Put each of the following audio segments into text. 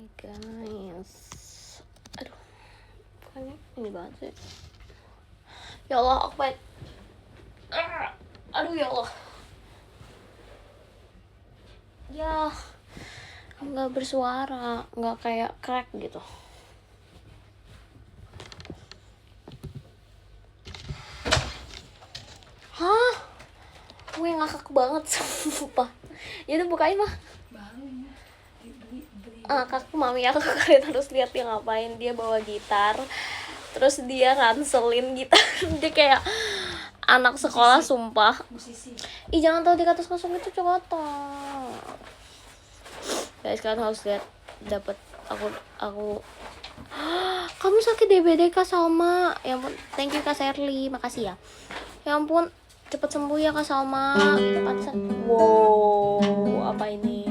Hai guys. Aduh, bukannya ini banget sih. Ya Allah, aku pengen. Aduh ya Allah. Ya, nggak bersuara, nggak kayak crack gitu. Hah? Gue ngakak banget sumpah. Ya udah bukain mah. Kakak mami aku kalian harus lihat dia ngapain. Dia bawa gitar, terus dia ranselin gitar. Dia kayak anak sekolah sumpah. Ih jangan tahu di atas kosong itu cokotan. Guys kalian harus lihat. Dapat aku kamu sakit DBD Kak Salma. Ya ampun, thank you Kak Serly, makasih ya. Ya ampun, cepet sembuh ya Kak Salma. Wow, apa ini?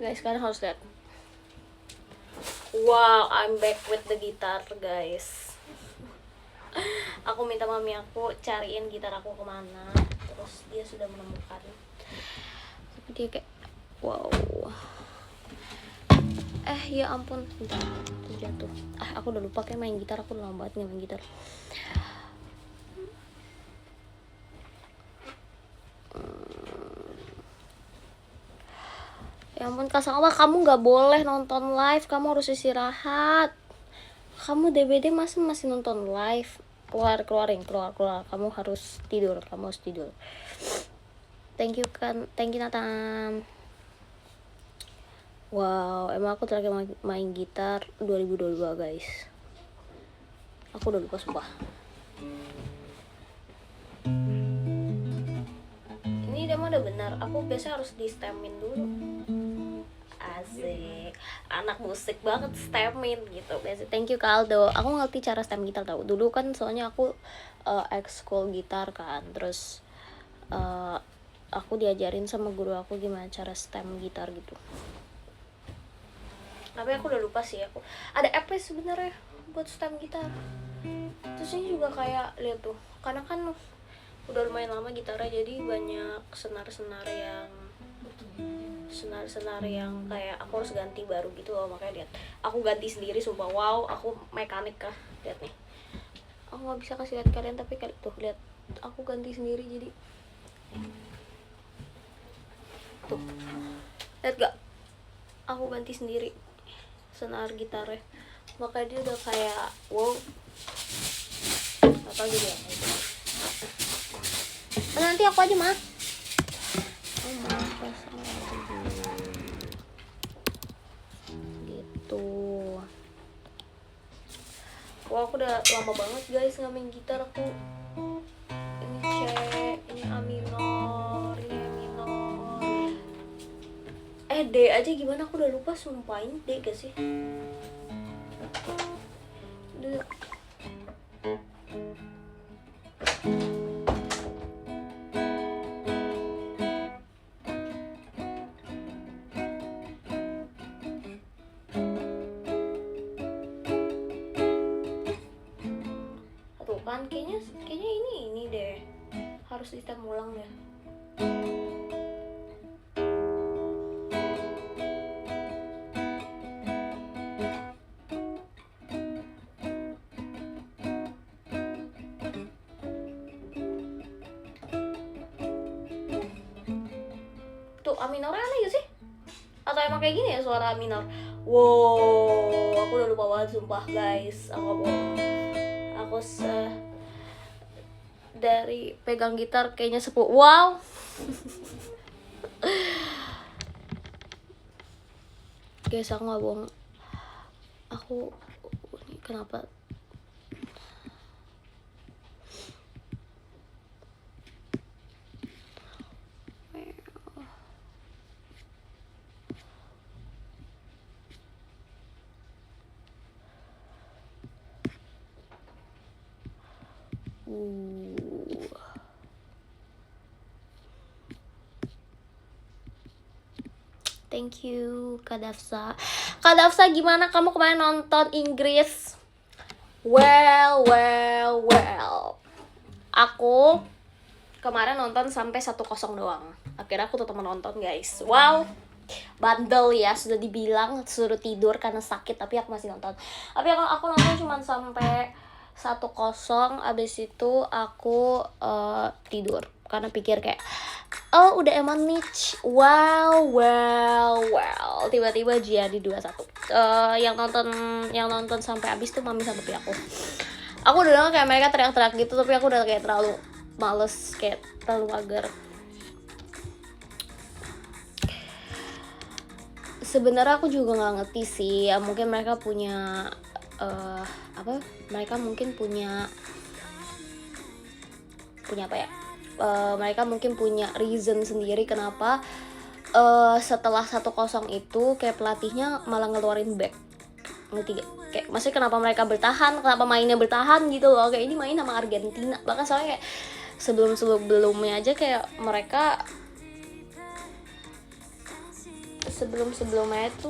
Guys, kalian harus lihat. Wow, I'm back with the guitar, guys. Aku minta mami aku cariin gitar aku kemana, terus dia sudah menemukan. Tapi dia kayak, wow. Ya ampun, bentar, jatuh. Aku udah lupa kayak main gitar, aku udah lama banget nggak main gitar. Ya ampun Kak Salma, kamu nggak boleh nonton live, kamu harus istirahat. Kamu DBD masih nonton live. Keluar. Kamu harus tidur. Thank you Nathan. Wow, emang aku terakhir main gitar 2022 guys. Aku udah lupa sumpah. Ini demo udah benar. Aku biasa harus di stemin dulu. Asik, anak musik banget stemin gitu. Biasa. Thank you Kaldo. Aku ngerti cara stem gitar tau. Dulu kan soalnya aku ekskul gitar kan. Terus aku diajarin sama guru aku gimana cara stem gitar gitu. Tapi aku udah lupa sih. Aku ada app sebenarnya buat stem gitar. Terus ini juga kayak lihat tuh, karena kan udah lumayan lama gitarnya, jadi banyak senar-senar yang kayak aku harus ganti baru gitu loh. Makanya lihat, aku ganti sendiri sumpah. Wow, aku mekanik kah. Lihat nih, aku nggak bisa kasih lihat kalian, tapi kalian tuh lihat, aku ganti sendiri. Jadi tuh, lihat gak, aku ganti sendiri senar gitarnya. Makanya dia udah kayak wow, atau jadi apa itu. Nanti aku aja mah. Gitu. Wah, aku udah lama banget guys nggak main gitar. Aku ini C, ini A minor, ini E minor. D aja gimana aku udah lupa sumpah. Ini D gak sih? Tuh kan kayaknya ini deh. Harus sistem ulang deh. Tuh A minornya aneh gak sih? Atau emang kayak gini ya suara A minor? Wow, aku udah lupa banget sumpah guys. Aku gak bohong. Aku dari pegang gitar kayaknya sepuh. Wow. Guys, aku gak bohong. Aku ini kenapa? Thank you Kak Dafsa. Kak Dafsa, gimana kamu kemarin nonton Inggris? Well. Aku kemarin nonton sampai 1-0 doang. Akhirnya aku tetap menonton guys. Wow, bandel ya, sudah dibilang suruh tidur karena sakit tapi aku masih nonton. Tapi aku nonton cuma sampai 1-0, abis itu aku tidur karena pikir kayak oh udah emang niche. Wow, tiba-tiba jadi 2-1. Yang nonton sampai habis tuh mami sama papi aku. Aku udah dengar kayak mereka teriak-teriak gitu, tapi aku udah kayak terlalu males, kayak terlalu mager. Sebenarnya aku juga nggak ngerti sih, ya mungkin mereka punya mereka mungkin punya apa ya, mereka mungkin punya reason sendiri kenapa setelah 1-0 itu kayak pelatihnya malah ngeluarin back. Ngerti gak? Kayak maksudnya kenapa mereka bertahan, kenapa mainnya bertahan gitu loh. Kayak ini main sama Argentina, bahkan soalnya kayak sebelumnya aja kayak mereka sebelumnya itu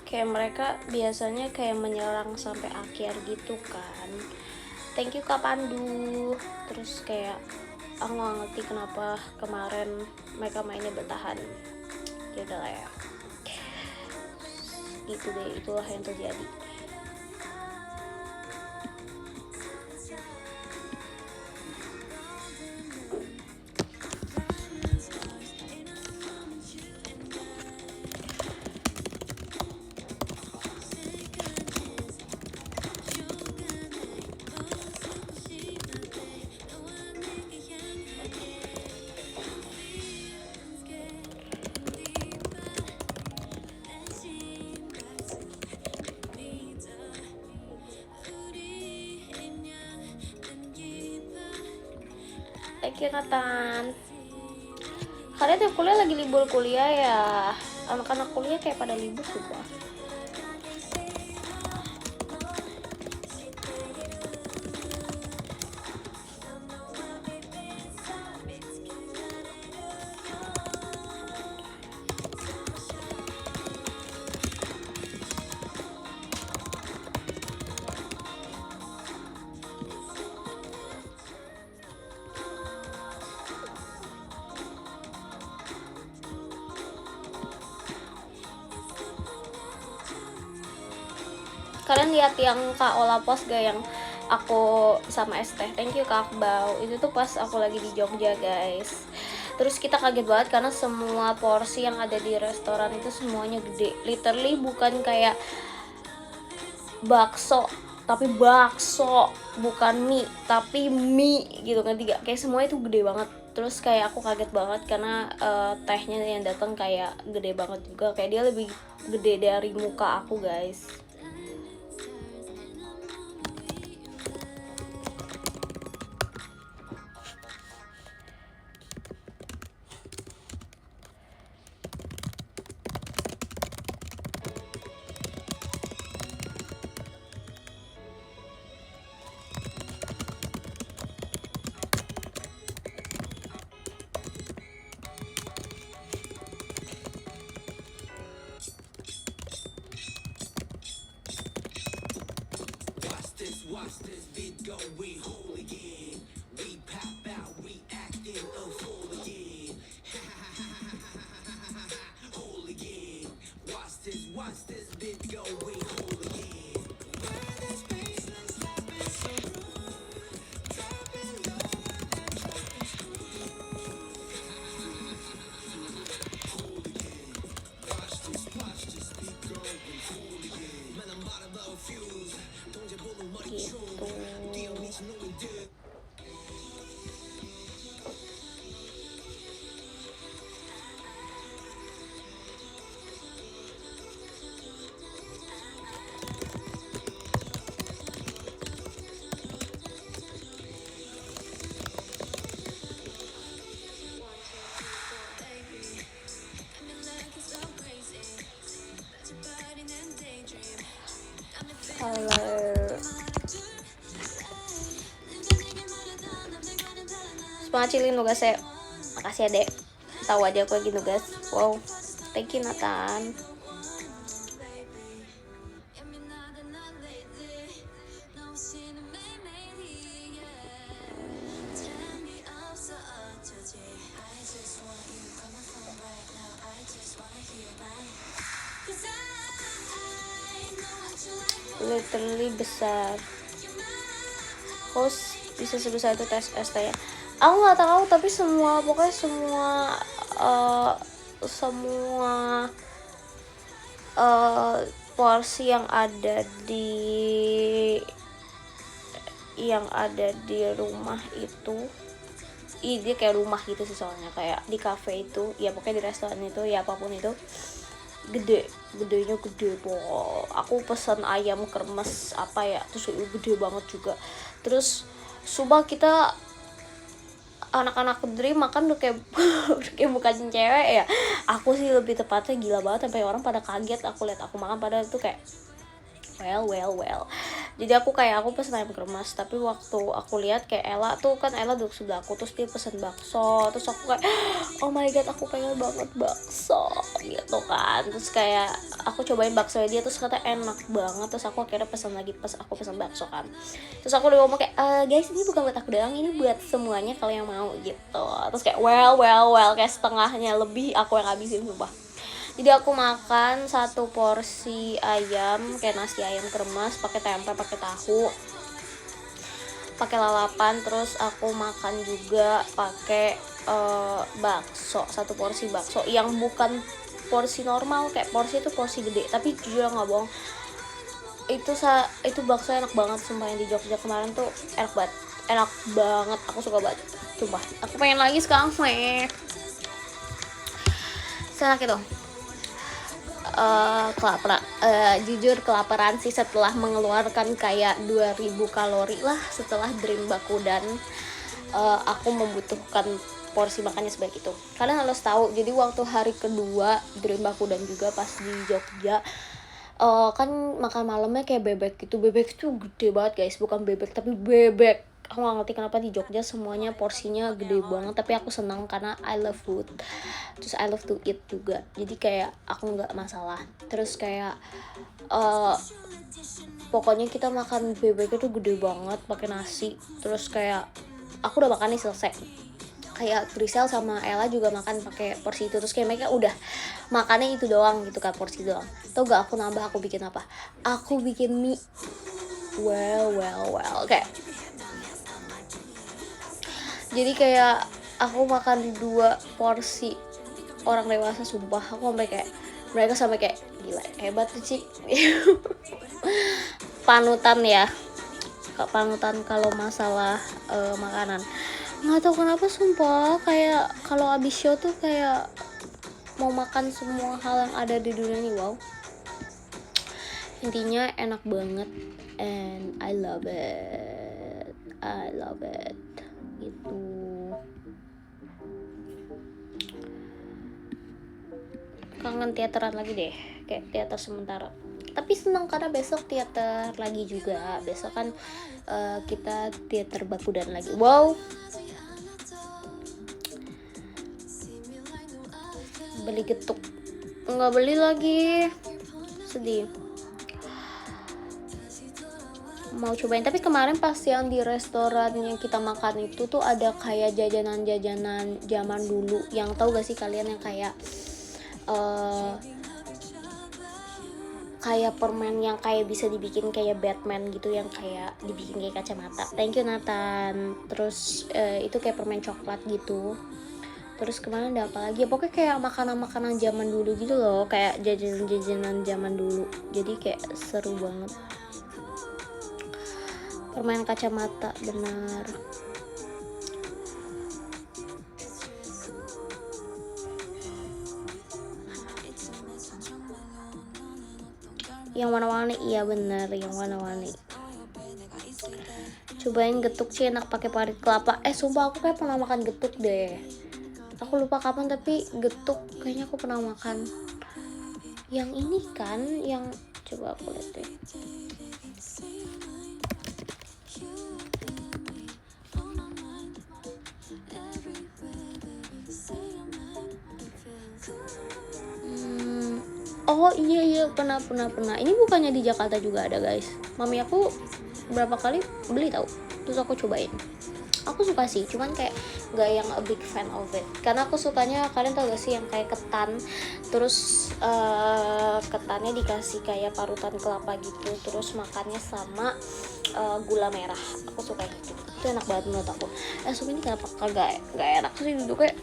kayak mereka biasanya kayak menyerang sampai akhir gitu kan. Thank you Kak Pandu. Terus kayak aku gak ngerti kenapa kemarin mereka mainnya bertahan. Ya udah lah ya, gitu deh, itulah yang terjadi. Thank you Nathan. Kalian tiap kuliah lagi libur kuliah ya? Anak-anak kuliah kayak pada libur juga. Kalian lihat yang Kak Ola post gak yang aku sama Esteh? Thank you Kak Akbau. Itu tuh pas aku lagi di Jogja guys. Terus kita kaget banget karena semua porsi yang ada di restoran itu semuanya gede. Literally bukan kayak bakso, tapi bakso, bukan mie tapi mie gitu kan, kayak semua itu gede banget. Terus kayak aku kaget banget karena tehnya yang datang kayak gede banget juga, kayak dia lebih gede dari muka aku guys. Watch this beat go, we hooligan. We pop out, we acting a fool again. Hooligan. Watch this beat go, we hooligan. Where this baseline slapping so rude. Dropping low and dropping screw. Hooligan. Watch this beat go, we hooligan. Man, I'm about to blow a fuse. Gitu. Halo. Semangat Cilin nugasnya. Makasih ya dek, tahu aja aku lagi nugas. Wow, thank you Nathan. literally besar. Host bisa sebesar itu tes ST ya. Aku nggak tahu, tapi pokoknya semua porsi yang ada di rumah itu, dia kayak rumah gitu sih, soalnya kayak di cafe itu ya, pokoknya di restoran itu ya, apapun itu gedenya gede pokok. Aku pesan ayam kremes apa ya, terus gede banget juga. Terus sumpah kita anak-anak Dream makan udah kayak kayak bukan cewek ya. Aku sih lebih tepatnya gila banget, sampai orang pada kaget aku lihat aku makan, padahal itu kayak well. Jadi aku pesen ayam kremes, tapi waktu aku lihat kayak Ella duduk sebelah aku, terus dia pesen bakso, terus aku kayak oh my god, aku pengen banget bakso gitu kan. Terus kayak aku cobain bakso dia, terus kata enak banget, terus aku akhirnya pesen lagi, pas aku pesen bakso kan. Terus aku udah ngomong kayak guys, ini bukan buat aku doang, ini buat semuanya kalau yang mau gitu. Terus kayak well, kayak setengahnya lebih aku yang habisin sumpah. Jadi aku makan 1 porsi ayam kayak nasi ayam kremes pakai tempe, pakai tahu, pakai lalapan. Terus aku makan juga pakai bakso, 1 porsi bakso yang bukan porsi normal, kayak porsi itu porsi gede, tapi jujur nggak bohong, itu bakso enak banget sumpah. Yang di Jogja kemarin tuh enak banget, aku suka banget sumpah. Aku pengen lagi sekarang senak itu. Jujur kelaparan sih setelah mengeluarkan kayak 2000 kalori lah setelah Dream Bakudan. Aku membutuhkan porsi makannya sebaik itu. Kalian harus tahu, jadi waktu hari kedua Dream Bakudan juga pas di Jogja, kan makan malamnya kayak bebek gitu. Bebek itu gede banget guys, bukan bebek tapi bebek. Aku gak ngerti kenapa di Jogja semuanya porsinya gede banget, tapi aku senang karena I love food, terus I love to eat juga, jadi kayak aku gak masalah. Terus kayak pokoknya kita makan bebek itu gede banget pakai nasi. Terus kayak aku udah makan nih selesai, kayak Grisel sama Ella juga makan pakai porsi itu. Terus kayak mereka udah makannya itu doang gitu kan, porsi doang. Tau gak aku nambah, aku bikin apa? Aku bikin mie. Well, kayak jadi kayak aku makan 2 porsi orang dewasa sumpah. Aku sampai kayak gila, hebat tuh Ci. panutan kalau masalah makanan. Nggak tahu kenapa sumpah, kayak kalau abis show tuh kayak mau makan semua hal yang ada di dunia ini. Wow, intinya enak banget and I love it gitu. Kangen teateran lagi deh, kayak teater sementara. Tapi senang karena besok teater lagi juga. Besok kan kita teater Bakudan lagi. Wow, beli getuk, nggak beli lagi, sedih. Mau cobain, tapi kemarin pas yang di restoran yang kita makan itu tuh ada kayak jajanan zaman dulu. Yang tahu gak sih kalian yang kayak kayak permen yang kayak bisa dibikin kayak Batman gitu, yang kayak dibikin kayak kacamata. Thank you Nathan. Terus itu kayak permen coklat gitu. Terus kemarin ada apa lagi? Pokoknya kayak makanan-makanan zaman dulu gitu loh, kayak jajanan zaman dulu. Jadi kayak seru banget. Permen kacamata, benar. Yang warna-warni, iya benar, yang warna-warni. Cobain getuk sih enak pakai parit kelapa. Sumpah aku kayak pernah makan getuk deh. Aku lupa kapan, tapi getuk kayaknya aku pernah makan. Yang ini kan, yang coba aku lihat deh. Oh iya pernah. Ini bukannya di Jakarta juga ada guys. Mami aku berapa kali beli tahu. Terus aku cobain. Aku aku suka sih, cuman kayak nggak yang a big fan of it, karena aku sukanya, kalian tau gak sih yang kayak ketan, terus ketannya dikasih kayak parutan kelapa gitu, terus makannya sama gula merah. Aku suka gitu, itu enak banget menurut aku. Sup ini kenapa kagak nggak enak sih, duduknya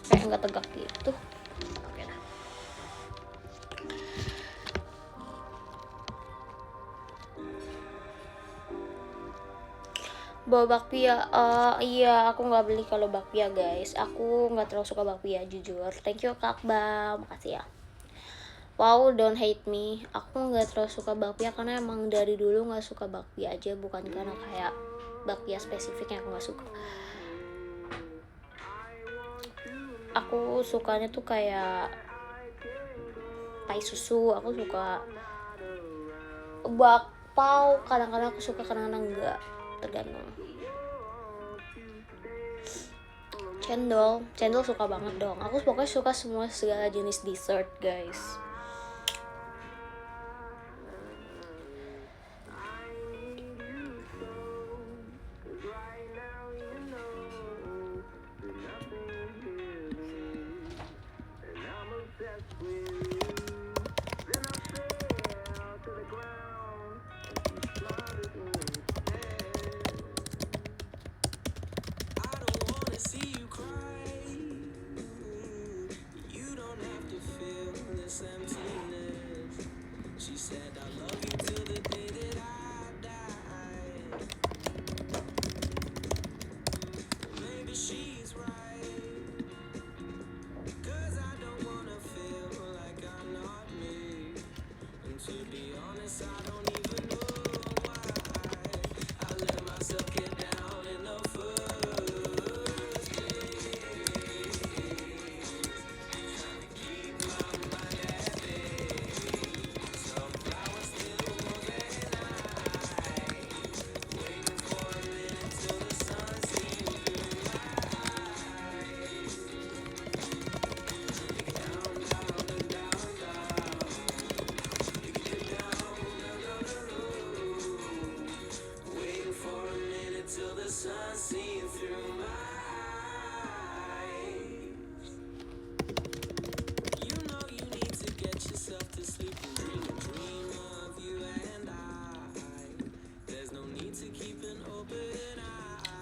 kayak nggak tegak gitu. Oke dah. Bawa bakpia, iya aku nggak beli kalau bakpia guys, aku nggak terlalu suka bakpia jujur. Thank you Kak Bam, makasih ya. Wow, don't hate me, aku nggak terlalu suka bakpia karena emang dari dulu nggak suka bakpia aja, bukan karena kayak bakpia spesifik yang aku nggak suka. Aku sukanya tuh kayak pai susu, aku suka bakpao, kadang-kadang aku suka, kadang-kadang enggak, tergantung. Cendol suka banget dong, aku pokoknya suka semua segala jenis dessert guys.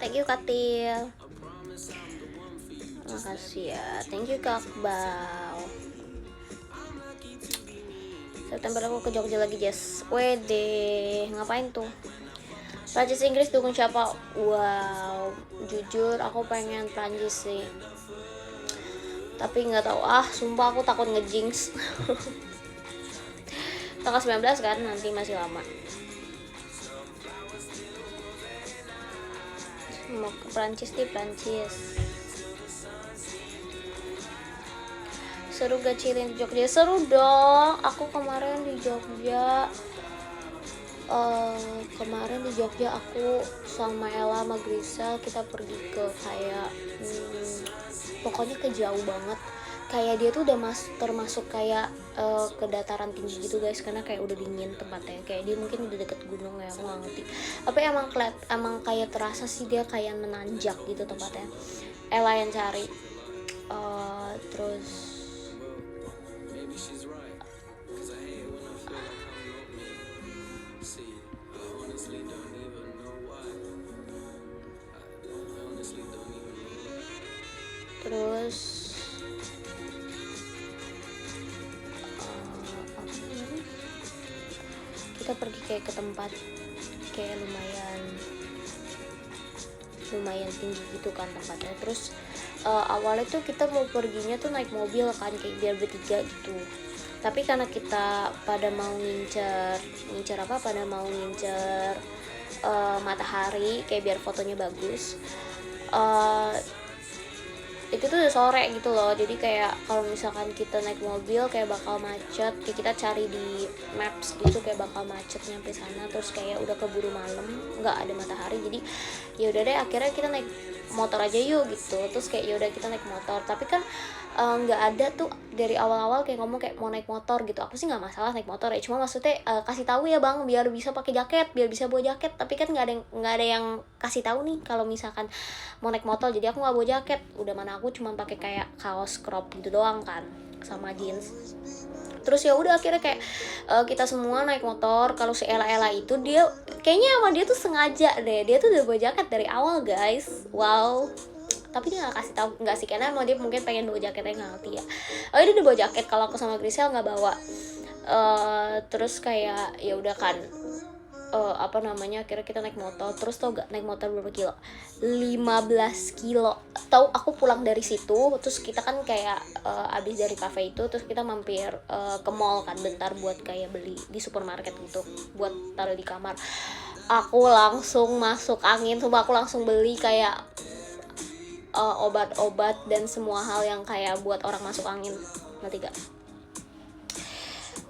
Thank you Katil, makasih ya. Thank you Kak Bau. September aku ke Jogja lagi Jess. Wede, ngapain tuh? Prancis Inggris dukung siapa? Wow, jujur aku pengen Prancis sih, tapi nggak tahu, sumpah aku takut ngejinx. Tanggal 19 kan, nanti masih lama. Mau ke Prancis di Prancis. Seru gak Cilin di Jogja? Seru dong, aku kemarin di Jogja. Kemarin di Jogja aku sama Ella sama Grisel, kita pergi ke kayak pokoknya ke jauh banget, kayak dia tuh udah termasuk kayak ke dataran tinggi gitu guys, karena kayak udah dingin tempatnya, kayak dia mungkin udah deket gunung ya, aku gak ngerti, tapi emang kayak terasa sih dia kayak menanjak gitu tempatnya. Ella yang cari, terus kita pergi kayak ke tempat kayak lumayan tinggi gitu kan tempatnya. Terus awalnya tuh kita mau perginya tuh naik mobil kan, kayak biar bertiga gitu, tapi karena kita pada mau ngincer matahari kayak biar fotonya bagus, itu tuh udah sore gitu loh, jadi kayak kalau misalkan kita naik mobil kayak bakal macet, kayak kita cari di maps gitu kayak bakal macet nyampe sana, terus kayak udah keburu malam, nggak ada matahari, jadi ya udah deh akhirnya kita naik motor aja yuk gitu. Terus kayak ya udah kita naik motor, tapi kan nggak ada tuh dari awal-awal kayak ngomong kayak mau naik motor gitu. Aku sih nggak masalah naik motor ya, cuma maksudnya kasih tahu ya bang biar bisa pakai jaket, biar bisa bawa jaket. Tapi kan nggak ada yang kasih tahu nih kalau misalkan mau naik motor, jadi aku nggak bawa jaket. Udah mana aku cuma pakai kayak kaos crop gitu doang kan sama jeans. Terus ya udah akhirnya kayak kita semua naik motor. Kalau si Ella itu dia kayaknya sama dia tuh sengaja deh, dia tuh udah bawa jaket dari awal guys. Wow, tapi dia nggak kasih tahu, nggak sih, karena emang dia mungkin pengen bawa jaketnya, nggak ngerti ya. Oh dia udah bawa jaket, kalau aku sama Grisel nggak bawa. Terus kayak ya udah kan, akhirnya kita naik motor. Terus tau gak naik motor berapa kilo? 15 kilo. Tahu aku pulang dari situ, terus kita kan kayak abis dari cafe itu terus kita mampir ke mall kan bentar buat kayak beli di supermarket gitu buat taruh di kamar. Aku langsung masuk angin, coba aku langsung beli kayak obat-obat dan semua hal yang kayak buat orang masuk angin, ngerti gak?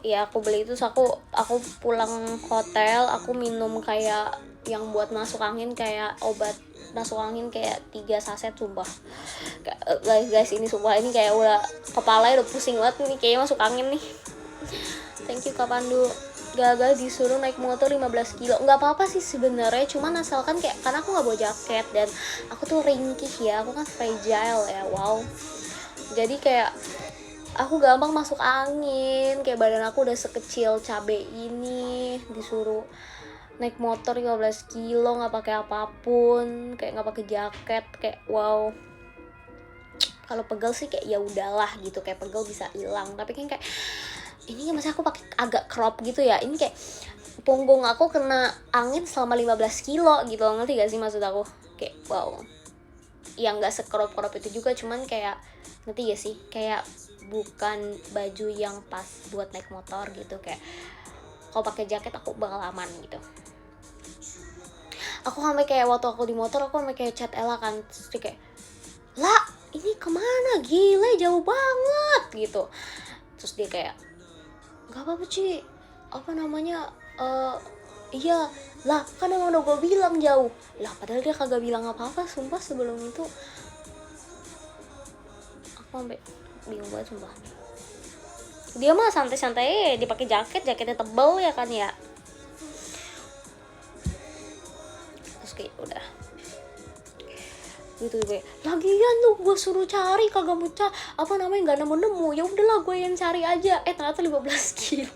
Ya aku beli itu, aku pulang hotel aku minum kayak yang buat masuk angin, kayak obat masuk angin kayak 3 saset sumpah. Guys ini sumpah ini kayak udah kepalanya udah pusing banget nih, kayaknya masuk angin nih. Thank you Kak Pandu. Gagal disuruh naik motor 15 kilo. Nggak apa-apa sih sebenarnya, cuman asalkan kayak, karena aku nggak bawa jaket dan aku tuh ringkih ya, aku kan fragile ya, wow. Jadi kayak aku gampang masuk angin, kayak badan aku udah sekecil cabe ini, disuruh naik motor 15 kilo nggak pakai apapun, kayak nggak pakai jaket, kayak wow. Kalau pegel sih kayak ya udahlah gitu, kayak pegel bisa hilang, tapi kan kayak ini kan masih aku pakai agak crop gitu ya, ini kayak punggung aku kena angin selama 15 kilo gitu, ngerti gak sih maksud aku? Kayak wow, yang nggak sekrop-krop itu juga, cuman kayak ngerti gak sih, kayak bukan baju yang pas buat naik motor gitu. Kayak kalau pakai jaket aku bakal aman gitu. Aku sampai kayak waktu aku di motor aku sampai kayak chat Ella kan, terus dia kayak, lah ini kemana, gila jauh banget gitu. Terus dia kayak, nggak apa-apa Ci, iya lah kan emang udah gue bilang jauh lah, padahal dia kagak bilang apa-apa sumpah sebelum itu. Aku sampai bingung banget sumpah. Dia mah santai-santai, dipakai jaketnya tebel ya kan ya. Terus kayak udah gitu gue, lagian tuh gue suruh cari kagak mau nggak nemu, ya udahlah gue yang cari aja. Ternyata 15 kilo.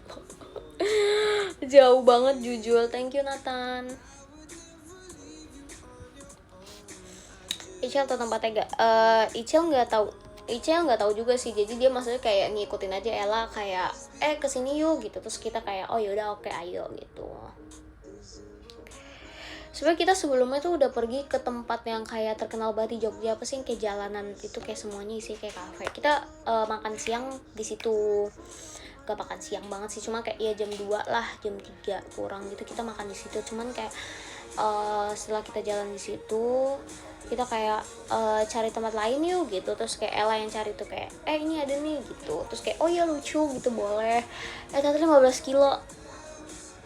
Jauh banget jujur. Thank you Nathan. Ichel atau tempatnya gak? Ichel nggak tahu juga sih. Jadi dia maksudnya kayak ngikutin aja Ella kayak kesini yuk gitu. Terus kita kayak oh yaudah oke ayo gitu. Sebenarnya kita sebelumnya tuh udah pergi ke tempat yang kayak terkenal banget di Jogja, apa sih yang kayak jalanan itu kayak semuanya isi kayak kafe. Kita makan siang di situ. Gak makan siang banget sih, cuma kayak ya jam 2 lah, jam 3 kurang gitu kita makan di situ. Cuman kayak setelah kita jalan di situ kita kayak cari tempat lain yuk gitu. Terus kayak Ella yang cari tuh kayak ini ada nih gitu. Terus kayak oh ya lucu gitu boleh. Ternyata 15 kilo.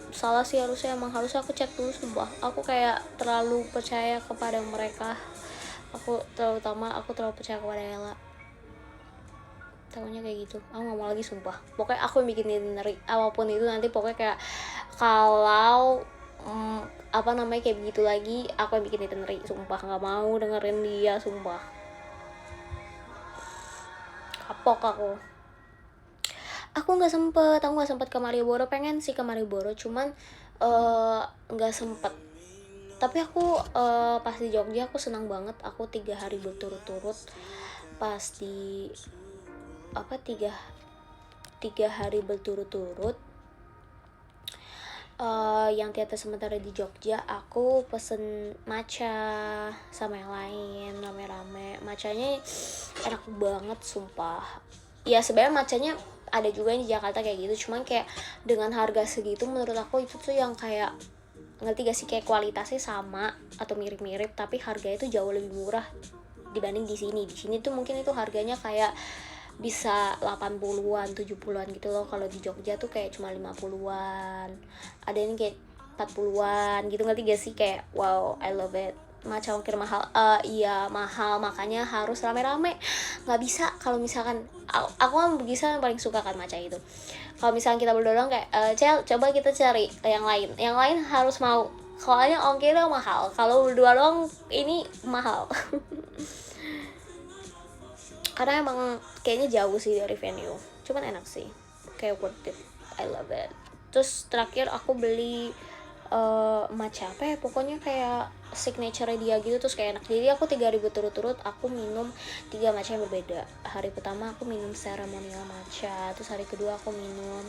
Salah sih, emang harusnya aku cek dulu sumpah. Aku kayak terlalu percaya kepada mereka. Aku terlalu percaya kepada Ella. Tahunya kayak gitu. Aku gak mau lagi sumpah. Pokoknya aku yang bikin itinerary apapun itu nanti, pokoknya kayak kalau kayak begitu lagi aku yang bikin itinerary sumpah. Gak mau dengerin dia sumpah. Kapok aku nggak sempet ke Malioboro. Pengen sih ke Malioboro, cuman nggak sempet. Tapi aku pas di Jogja aku senang banget. Aku 3 hari berturut-turut pas di 3 hari berturut-turut yang teater sementara di Jogja. Aku pesen matcha sama yang lain rame-rame. Matchanya enak banget sumpah. Ya sebenarnya matchanya ada juga yang di Jakarta kayak gitu, cuman kayak dengan harga segitu menurut aku itu tuh yang kayak ngerti gak sih, kayak kualitasnya sama atau mirip-mirip tapi harganya tuh jauh lebih murah dibanding di sini. Di sini tuh mungkin itu harganya kayak bisa 80-an, 70-an gitu loh. Kalau di Jogja tuh kayak cuma 50-an. Ada yang kayak 40-an gitu, ngerti gak sih, kayak wow I love it. matcha ongkir mahal. Iya mahal, makanya harus rame-rame. Nggak bisa kalau misalkan aku kan bisa yang paling suka kan matcha itu. Kalau misalkan kita berdua doang kayak Cel, coba kita cari yang lain harus mau, soalnya ongkirnya mahal. Kalau berdua doang ini mahal. Karena emang kayaknya jauh sih dari venue, cuman enak sih, kayak worth it, I love it. Terus terakhir aku beli matcha apa ya, pokoknya kayak signature dia gitu, terus kayak enak. Jadi aku 3 ribu turut-turut aku minum 3 matcha yang berbeda. Hari pertama aku minum ceremonial matcha, terus hari kedua aku minum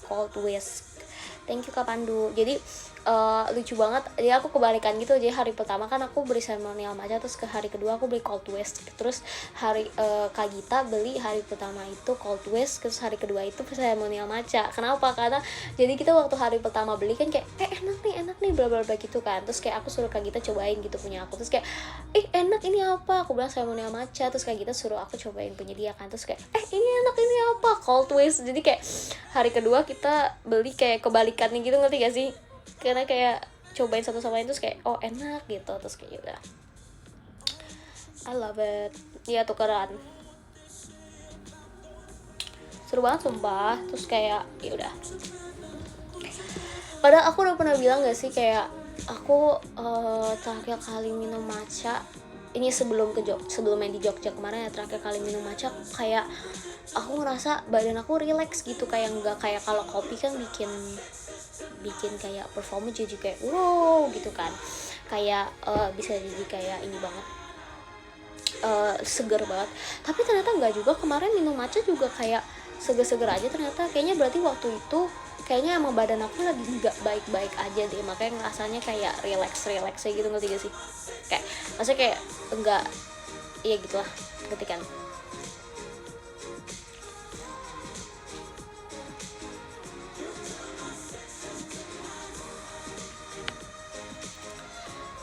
cold whisk. Thank you Kak Pandu. Jadi lucu banget, jadi aku kebalikan gitu. Jadi hari pertama kan aku beli ceremonial matcha, terus ke hari kedua aku beli cold whisk. Terus hari Kak Gita beli hari pertama itu cold whisk, terus hari kedua itu ceremonial matcha. Kenapa? Karena jadi kita waktu hari pertama beli kan kayak enak nih bla bla bla gitu kan. Terus kayak aku suruh Kak Gita cobain gitu punya aku. Terus kayak enak ini apa? Aku bilang ceremonial matcha. Terus Kak Gita suruh aku cobain punya dia kan. Terus kayak ini enak ini apa? Cold whisk. Jadi kayak hari kedua kita beli kayak kebalikannya gitu, ngerti gak sih? Karena kayak cobain satu sama lain terus kayak enak gitu, terus kayak udah I love it. Iya tukeran, seru banget sumpah. Terus kayak ya udah, padahal aku udah pernah bilang gak sih kayak aku terakhir kali minum matcha ini sebelum main di Jogja kemarin ya, terakhir kali minum matcha kayak aku ngerasa badan aku relax gitu, kayak nggak kayak kalau kopi kan bikin kayak performa jadi kayak wow gitu kan, kayak bisa jadi kayak ini banget, seger banget. Tapi ternyata nggak juga, kemarin minum matcha juga kayak seger-seger aja ternyata. Kayaknya berarti waktu itu kayaknya emang badan aku lagi nggak baik-baik aja deh, makanya ngerasanya kayak relax gitu, ngerti gak sih? Kayak maksudnya kayak enggak, iya gitulah ketikan.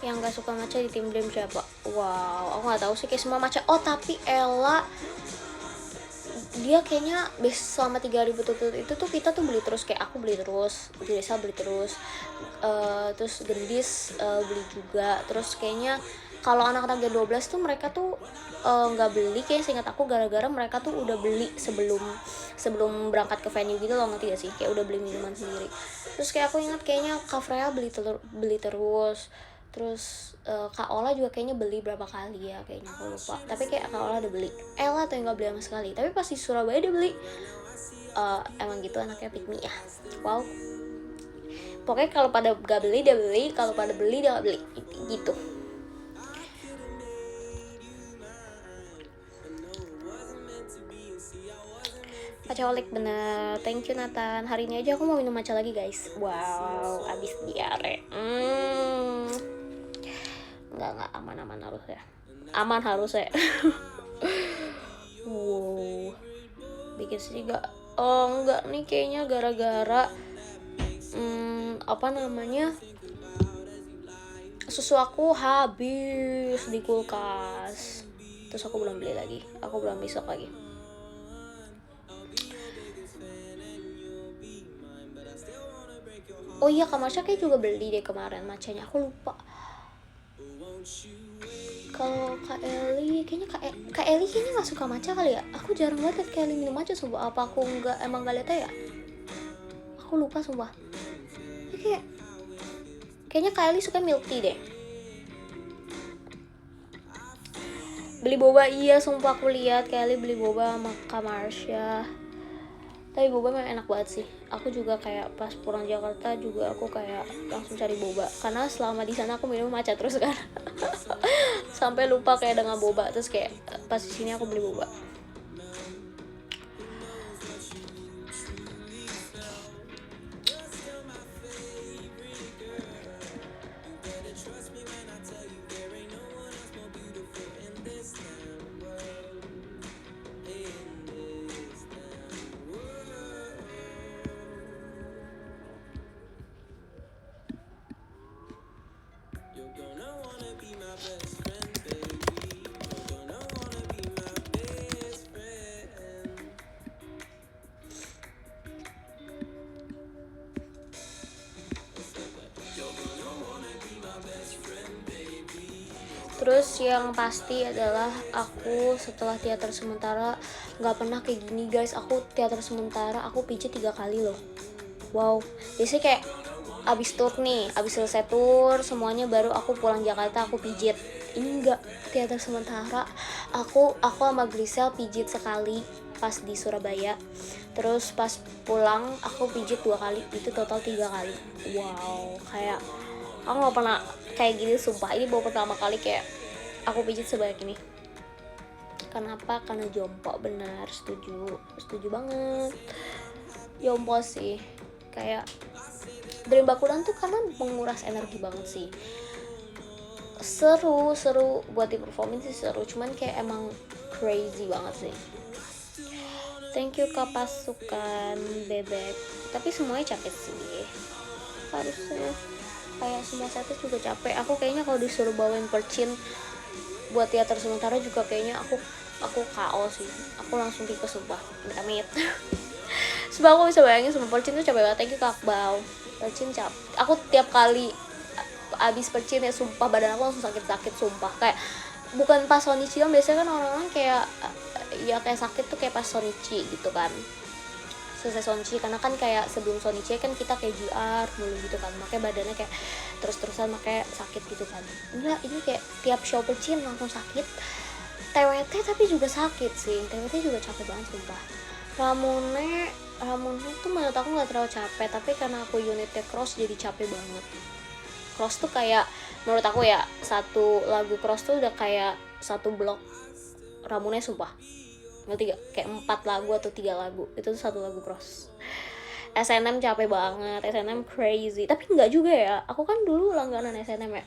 Yang gak suka matcha di tim Dream siapa? Wow, aku gak tahu sih, kayak semua matcha. Oh tapi Ella, dia kayaknya selama 3 ribu tutut itu tuh kita tuh beli terus, kayak aku beli terus, Desa beli terus, terus Gendis beli juga. Terus kayaknya kalau anak-anak Gen 12 tuh mereka tuh nggak beli, kayak seingat aku gara-gara mereka tuh udah beli sebelum berangkat ke venue gitu loh, ngerti gak sih? Kayak udah beli minuman sendiri. Terus kayak aku ingat kayaknya Kak Freya beli terus. Terus Kak Ola juga kayaknya beli berapa kali ya, kayaknya aku lupa. Tapi kayak Kak Ola udah beli. Ella tuh yang gak beli sama sekali. Tapi pas di Surabaya dia beli. Emang gitu anaknya pick me ya. Wow. Pokoknya kalau pada gak beli dia beli, kalau pada beli dia gak beli. Gitu. Macaolik bener. Thank you Nathan. Hari ini aja aku mau minum matcha lagi guys. Wow, abis diare. Enggak aman harus ya. Wow, bikin sih gak? Enggak nih kayaknya gara-gara apa namanya, susu aku habis di kulkas, terus aku belum beli lagi, aku belum besok lagi. Oh iya, Kak Marsha kayak juga beli deh kemarin matchanya, aku lupa. Kalau Kak Eli kayaknya Kak Eli kayaknya nggak suka matcha kali ya. Aku jarang banget Kak Eli minum matcha sumpah. Apa aku emang nggak lihat ya? Aku lupa sumpah. Kayaknya Kak Eli suka milk tea deh. Beli boba, iya sumpah aku lihat Kak Eli beli boba sama Kak Marsha. Tapi boba memang enak banget sih. Aku juga kayak pas pulang Jakarta juga aku kayak langsung cari boba, karena selama di sana aku minum matcha terus kan. Sampai lupa kayak dengan boba, terus kayak pas di sini aku beli boba. yang pasti adalah aku setelah teater sementara nggak pernah kayak gini guys. Aku teater sementara aku pijit 3 kali loh. Wow, biasanya kayak abis tour nih, abis selesai tour semuanya baru aku pulang Jakarta aku pijit. Ini enggak, teater sementara aku sama Grisel pijit sekali pas di Surabaya, terus pas pulang aku pijit 2 kali, itu total 3 kali. Wow, kayak aku nggak pernah kayak gini sumpah. Ini baru pertama kali kayak aku pijit sebanyak ini. Kenapa? Karena jompo. Benar, setuju banget, jompo sih. Kayak Dream Bakuran tuh karena menguras energi banget sih. Seru buat di performing sih seru, cuman kayak emang crazy banget sih. Thank you Kak Pasukan Bebek. Tapi semuanya capek sih harusnya, kayak semua setlist juga capek. Aku kayaknya kalau disuruh bawain Perchin buat teater sementara juga kayaknya aku KO sih. Aku langsung ke sumpah, amit. Sebab aku bisa bayangin sama Perchin tuh capek banget. Thank you Kak Bau. Perchin capek. Aku tiap kali abis Perchin ya sumpah badan aku langsung sakit sumpah. Kayak bukan pas Sonichi kan, biasanya kan orang-orang kayak ya kayak sakit tuh kayak pas Sonichi gitu kan, selesai Sonichi. Karena kan kayak sebelum Sonichi kan kita kayak JR dulu gitu kan, makanya badannya kayak terus-terusan makanya sakit gitu kan. Enggak, ini kayak tiap show Perchin langsung sakit. TWT tapi juga sakit sih, TWT juga capek banget sumpah. Ramune tuh menurut aku gak terlalu capek, tapi karena aku unitnya Cross jadi capek banget. Cross tuh kayak menurut aku ya, satu lagu Cross tuh udah kayak satu blok Ramune sumpah. Ngerti gak? Kayak 4 lagu atau 3 lagu itu tuh satu lagu Cross. SNM capek banget, SNM crazy. Tapi enggak juga ya, aku kan dulu langganan SNM ya.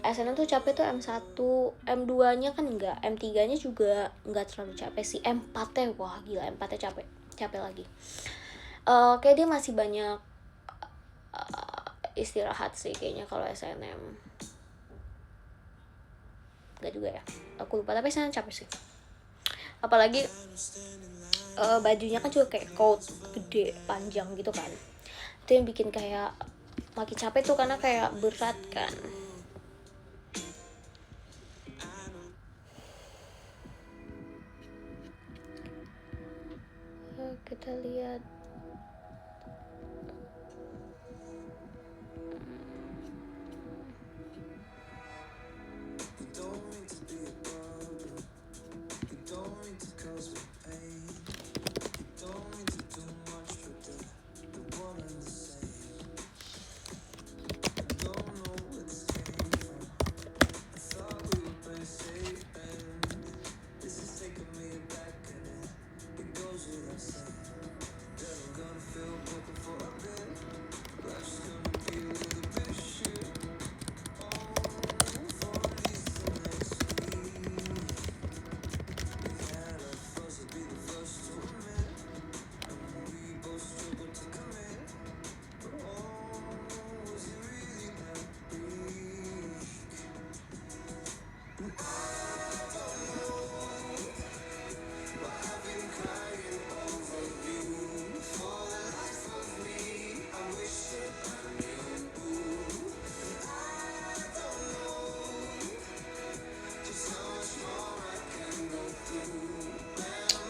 SNM tuh capek tuh M1, M2 nya kan enggak, M3 nya juga enggak terlalu capek sih. M4 nya wah gila, M4 nya capek lagi. Kayak dia masih banyak istirahat sih kayaknya kalau SNM. Enggak juga ya, aku lupa, tapi SNM capek sih. Apalagi bajunya kan juga kayak coat gede panjang gitu kan, itu yang bikin kayak makin capek tuh karena kayak berat kan. Kita lihat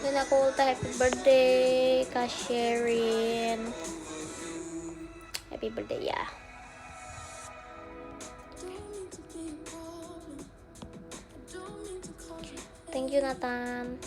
dan aku happy birthday Kak Sherin, happy birthday ya. Thank you Nathan.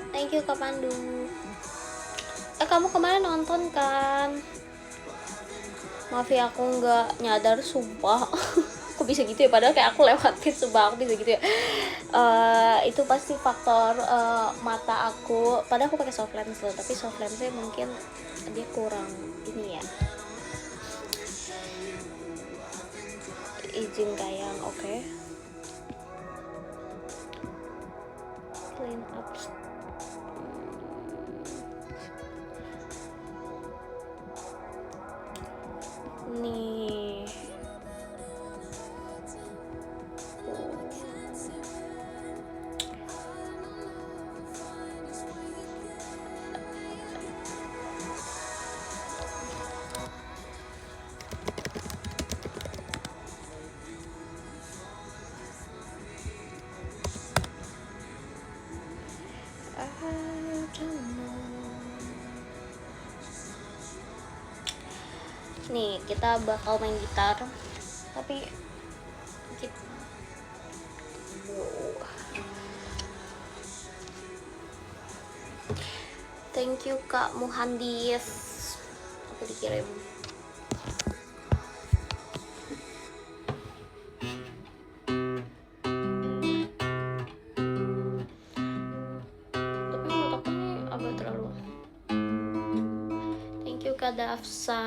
Thank you Kak Pandu. Kamu kemarin nonton kan? Maaf ya aku nggak nyadar sumpah. Aku bisa gitu ya, padahal kayak aku lewatin sumpah, aku bisa gitu ya. Itu pasti faktor mata aku, padahal aku pakai soft lens loh, tapi soft lensnya mungkin dia kurang ini ya, izin kayak oke. Clean up nih. Nih kita bakal main gitar, tapi thank you Kak Muhandis, aku dikirim. Tapi menurut aku ini agak terlalu. Thank you Kak Dafsa.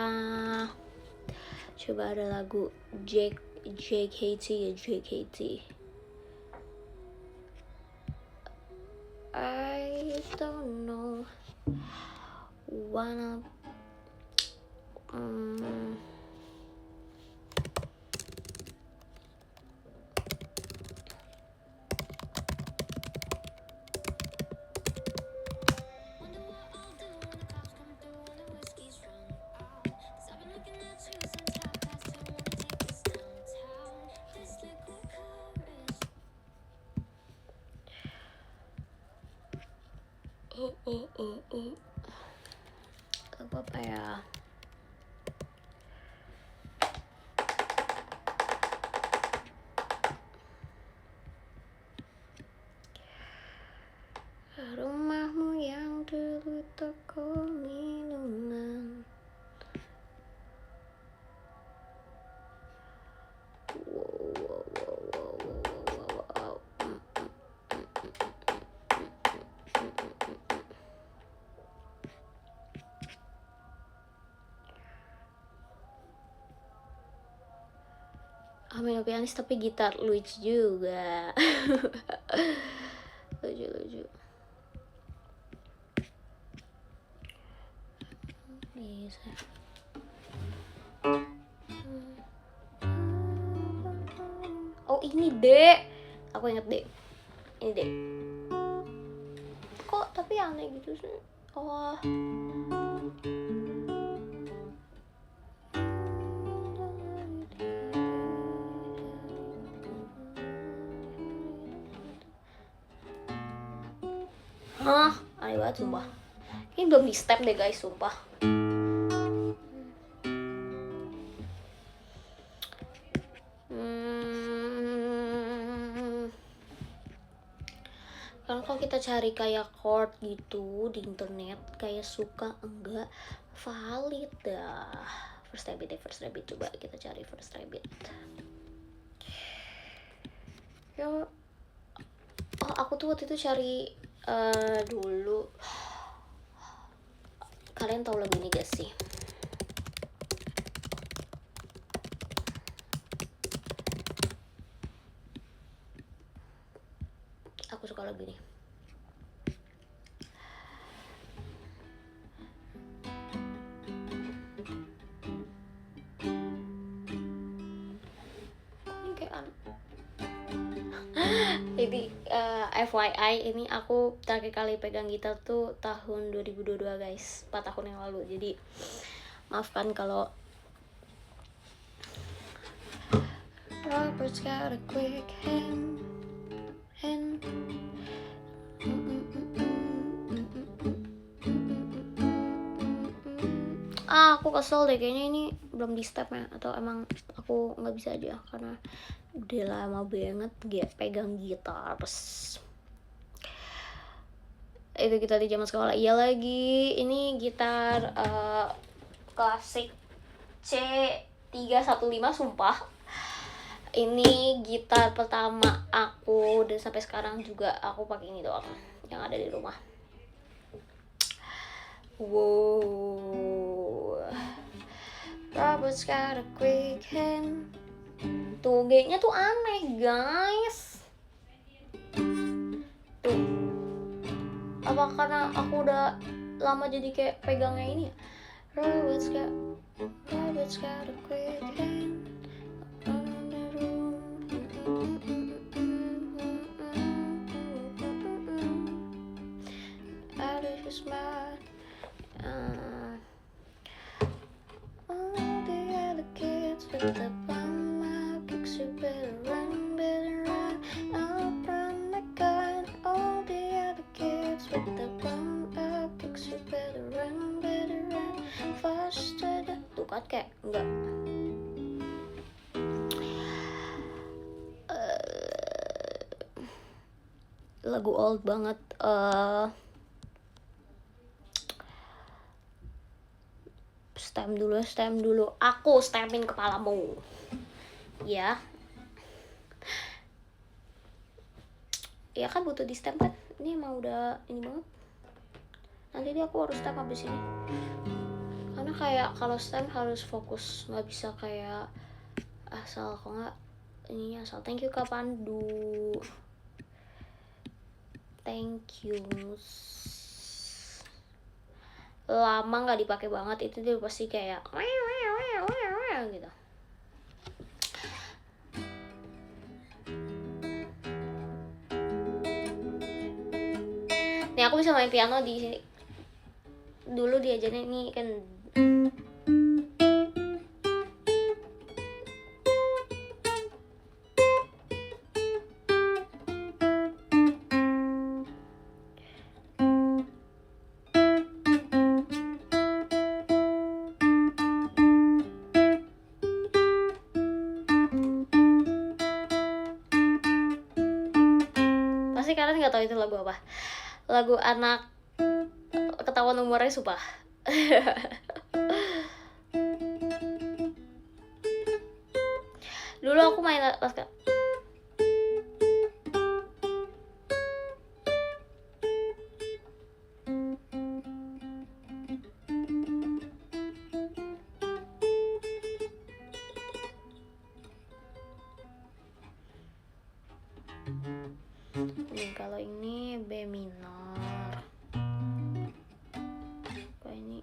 Coba ada lagu JKT ya, JKT. I don't know wanna lagu apa ya? Rumahmu yang dulu toko minuman. Main pianis tapi gitar, lucu juga. lucu bisa. Oh ini Dek, aku inget Dek, ini Dek. Kok tapi aneh gitu sih. Oh hah, aneh banget sumpah. Ini belum di step deh guys, sumpah. Karena kalau kita cari kayak chord gitu di internet, kayak suka enggak valid dah. First Rabbit, coba kita cari First Rabbit. Ya, oh aku tuh waktu itu cari dulu. Kalian tahu lagu ini gak sih? Aku suka lagu ini. Jadi FYI ini aku terakhir kali pegang gitar tuh tahun 2022 guys, 4 tahun yang lalu. Jadi maafkan kalau Robert's got a quick hand. Aku kesel deh, kayaknya ini belum di step ya, atau emang aku nggak bisa aja karena udah lama banget gak pegang gitar. Itu kita di zaman sekolah. Iya lagi, ini gitar klasik C315 sumpah. Ini gitar pertama aku dan sampai sekarang juga aku pakai ini doang yang ada di rumah. Wow, Robert's got a quick hand. Tuh G-nya tuh aneh guys. Tuh, apa karena aku udah lama jadi kayak pegangnya ini ya? Robert's got a quick hand. Smart. All the other kids with the bum kicks, you better run. I'll run like God. All the other kids with the bum kicks, you better run faster. Tuh kan kayak enggak. Lagu old banget. Stem dulu. Aku stemin kepalamu. Ya. Ya kan butuh di stem kan. Ini emang udah ini banget. Nanti dia aku harus stem habis ini. Karena kayak kalau stem harus fokus, nggak bisa kayak asal kok nggak ini asal. Thank you Kak Pandu. Thank you. Lama nggak dipakai banget itu dia pasti kayak gitu. Nih aku bisa main piano di sini. Dulu diajarin ini kan. Pasti kalian nggak tahu itu lagu apa. Lagu anak ketahuan umurnya sumpah. Dulu aku main pas kalau ini B minor. Kalau ini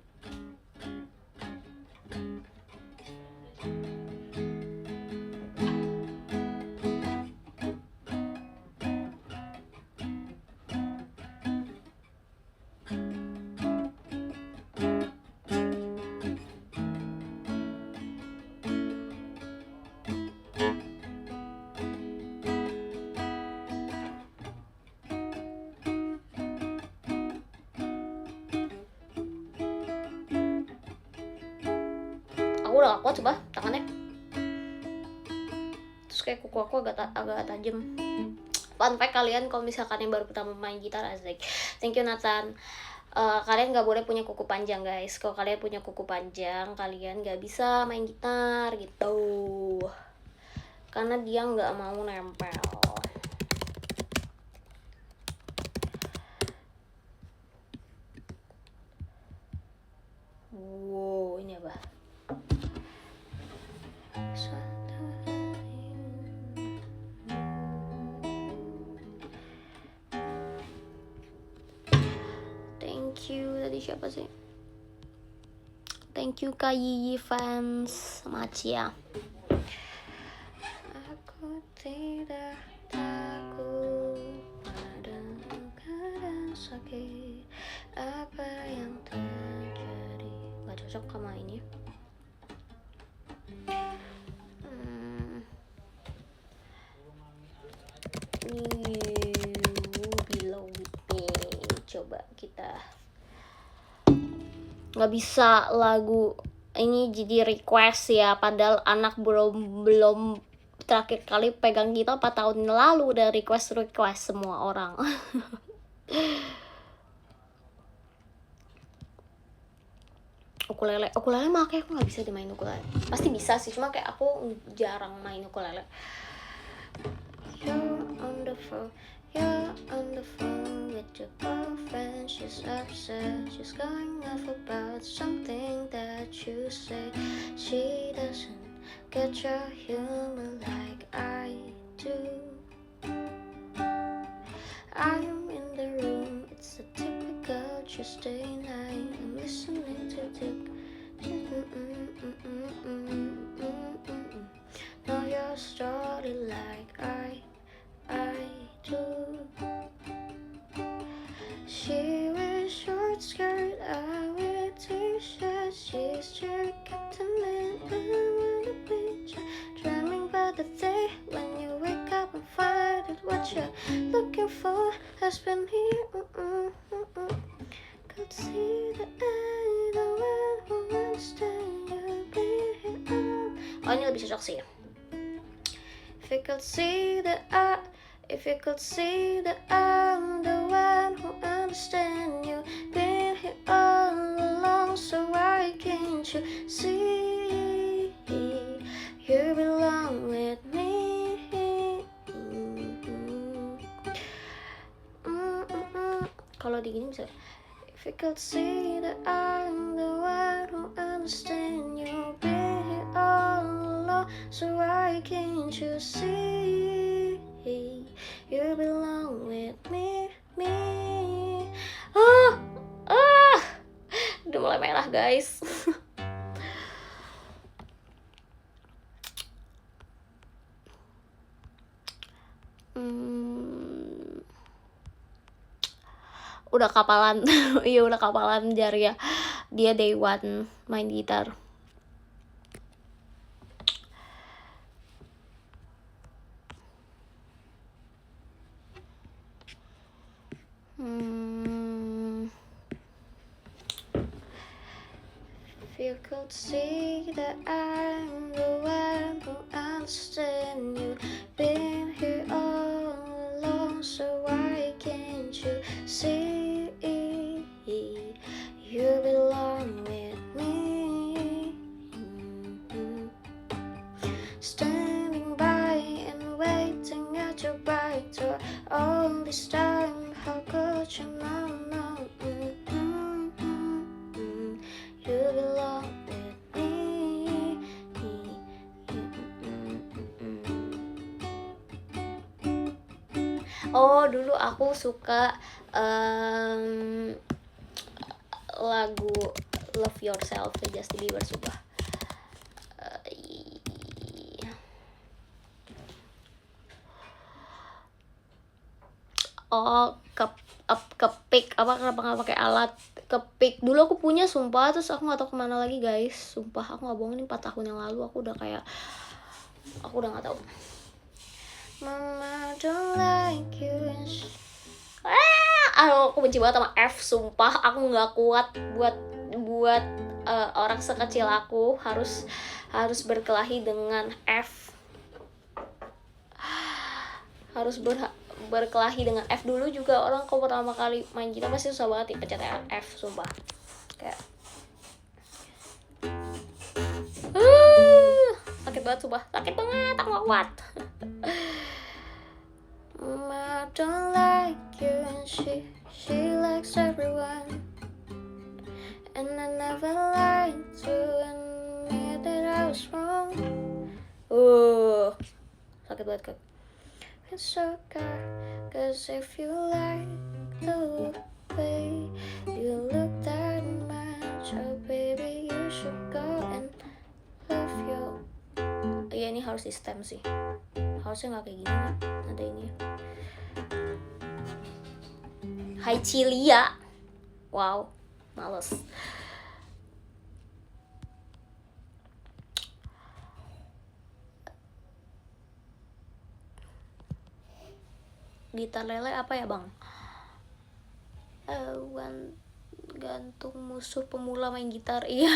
aku udah gak kuat coba tangannya. Terus kayak kuku aku agak tajam. Fun fact kalian kalau misalkan yang baru pertama main gitar asik. Thank you Nathan. Kalian nggak boleh punya kuku panjang guys. Kalau kalian punya kuku panjang kalian nggak bisa main gitar gitu. Karena dia nggak mau nempel. Wow, ini apa? Thank you, tadi siapa sih? Thank you Kak Yiyi fans, Macia. Aku tidak takut pada keadaan sakit. Apa yang terjadi? Gak cocok sama ini. Below me. Coba kita. Nggak bisa lagu ini jadi request ya, padahal anak belum terakhir kali pegang gitar 4 tahun lalu udah request semua orang. Ukulele mah kayak aku nggak bisa dimain ukulele. Pasti bisa sih, cuma kayak aku jarang main ukulele. You're wonderful, You're on the phone with your girlfriend. She's upset. She's going off about something that you say. She doesn't get your humor like I do. I'm in the room. It's a typical Tuesday night. I'm listening to the know your story like I do. She wears short skirt, I wear t-shirt. She's your captain and I wanna be dreaming about the day when you wake up and find that what you're looking for has been here. Could see that I the one who understand you be here. Oh, ini lebih cocok sih. If you could see that I'm the one who understand you, been here all along, so why can't you see you belong with me? Kalau di gini bisa. If you could see that I'm the one who understand you, been here all along, so why can't you see you belong with me? Udah mulai merah guys. Udah kapalan. Iya udah kapalan jari ya. Dia day one main gitar. If you could see that I'm the one who understand you, been here all along, so why can't you see you belong with me? Standing by and waiting at your back door all this time, how could you not know? You belong with me. Oh, dulu aku suka lagu Love Yourself Justin Bieber sumpah. Oh, kepik apa kenapa nggak pakai alat kepik dulu aku punya sumpah, terus aku nggak tahu kemana lagi guys, sumpah aku nggak bohong, ini 4 tahun yang lalu aku udah nggak tahu. Mama don't like you. Aku benci banget sama F, sumpah aku nggak kuat buat orang sekecil aku harus berkelahi dengan F, harus berkelahi dengan F. Dulu juga orang kalau pertama kali main gitar pasti susah banget dipencet F, sumpah. Kayak sakit banget, sumpah sakit banget, aku gak kuat. I don't like you and she likes everyone, and I never lied to admit that I was wrong. Sakit banget kan. It's okay, cause if you like the way you look that much, oh baby you should go and love your. Iya, ini harus di stem sih, harusnya gak kayak gini nih, ada ini. Hai Cilia. Wow, males. Gitar lele apa ya bang? Gantung musuh pemula main gitar. Iya.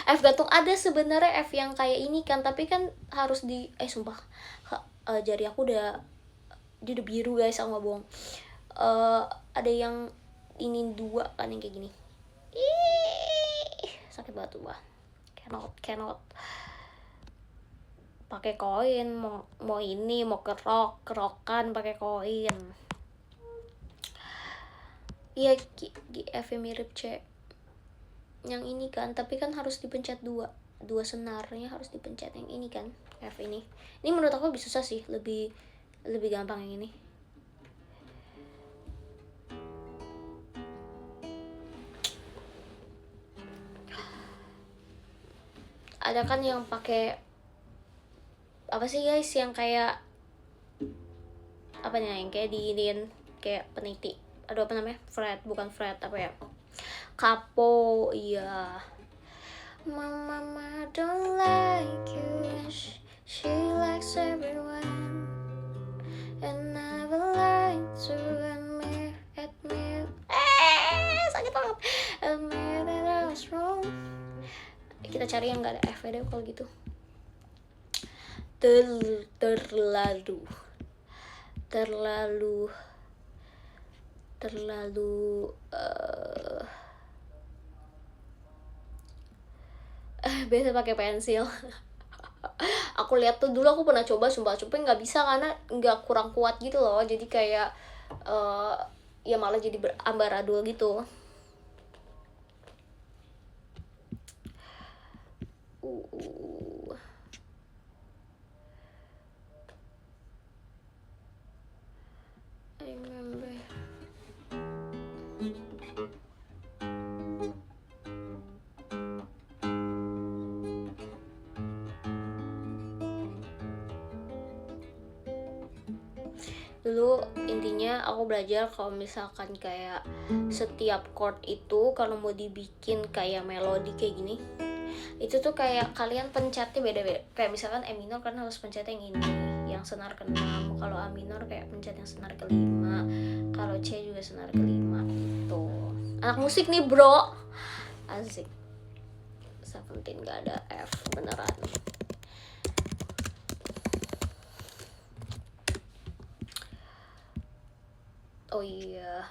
F gantung ada sebenarnya F yang kayak ini kan, tapi kan harus di sumpah jari aku dia udah biru guys, aku nggak bohong. Ada yang ini 2 kan yang kayak gini. Sakit banget tuh bah. Cannot. pakai koin, mau ini mau kerokan pakai koin. Iya, GF mirip C yang ini kan, tapi kan harus dipencet dua senarnya harus dipencet yang ini kan, F ini menurut aku lebih susah sih, lebih gampang yang ini. Ada kan yang pakai apa sih guys, yang kayak apa nih, yang kayak diinin kayak peniti, aduh apa namanya, bukan fret apa ya, kapo. Iya, mama don't like you, she likes everyone and never like to admit sakit banget, admit that I was wrong. Kita cari yang gak ada F deh kalau gitu. Terlalu biasa pakai pensil. Aku lihat tuh dulu, aku pernah coba sumpah, tapi nggak bisa karena nggak, kurang kuat gitu loh, jadi kayak ya malah jadi berambaradul gitu. I remember. Dulu intinya aku belajar kalau misalkan kayak setiap chord itu kalau mau dibikin kayak melodi kayak gini, itu tuh kayak kalian pencetnya beda-beda. Kayak misalkan E minor kan harus pencet yang ini, yang senar ke-6. Kalau A minor kayak pencet yang senar ke-5. Kalau C juga senar ke-5 gitu. Anak musik nih bro, asik. 17 gak ada F beneran. Oh iya,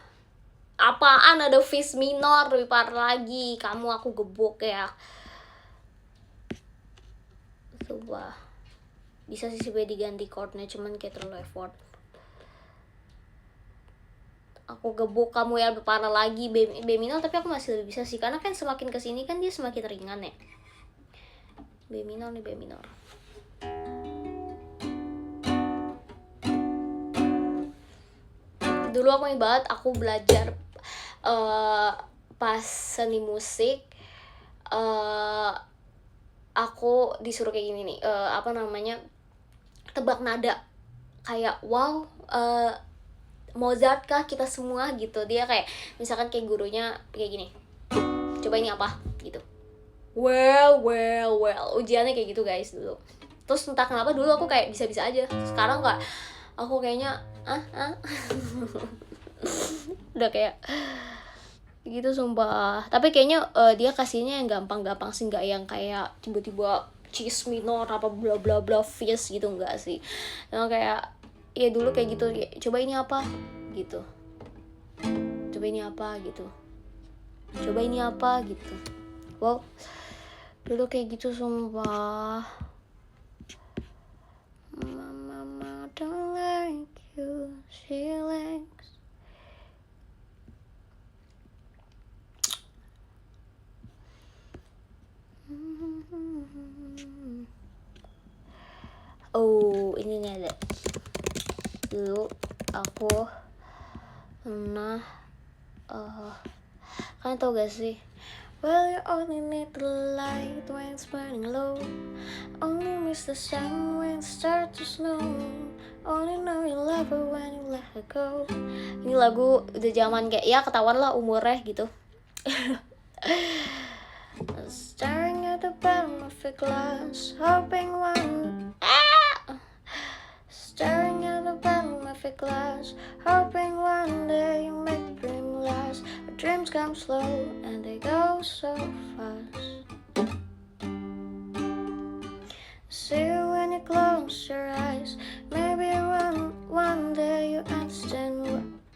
apaan ada fis minor, lebih parah lagi. Kamu aku gebuk ya. Coba bisa sih sebenarnya diganti chordnya, cuman kayak terlalu effort. Aku gebuk kamu ya, lebih parah lagi. B minor tapi aku masih lebih bisa sih, karena kan semakin kesini kan dia semakin ringan ya. B minor nih, B minor. Dulu aku ingat banget, aku belajar pas seni musik, aku disuruh kayak gini nih, apa namanya, tebak nada. Kayak wow, Mozart kah kita semua gitu. Dia kayak misalkan kayak gurunya kayak gini, coba ini apa gitu. Well, ujiannya kayak gitu guys dulu. Terus entah kenapa dulu aku kayak bisa-bisa aja. Sekarang nggak, aku kayaknya udah kayak gitu sumpah. Tapi kayaknya dia kasihnya yang gampang-gampang sih, nggak yang kayak tiba-tiba cis minor apa bla bla bla fis gitu, enggak sih. Yang kayak ya dulu kayak gitu, ya, coba ini apa gitu, coba ini apa gitu, coba ini apa gitu. Wow, dulu kayak gitu sumpah. Mama don't like you, she likes. Oh, ini nih ada. Dulu aku pernah kalian tau gak sih, well you only need the light when it's burning low, only miss the sun when it starts to snow, only know you love her when you let her go. Ini lagu udah zaman kayak ya ketahuan lah umurnya gitu. Staring at the bottom of a glass, hoping staring at the bottom of a glass, hoping one day you make a dream last. But dreams come slow and they go so fast. See when you close your eyes, maybe one day you understand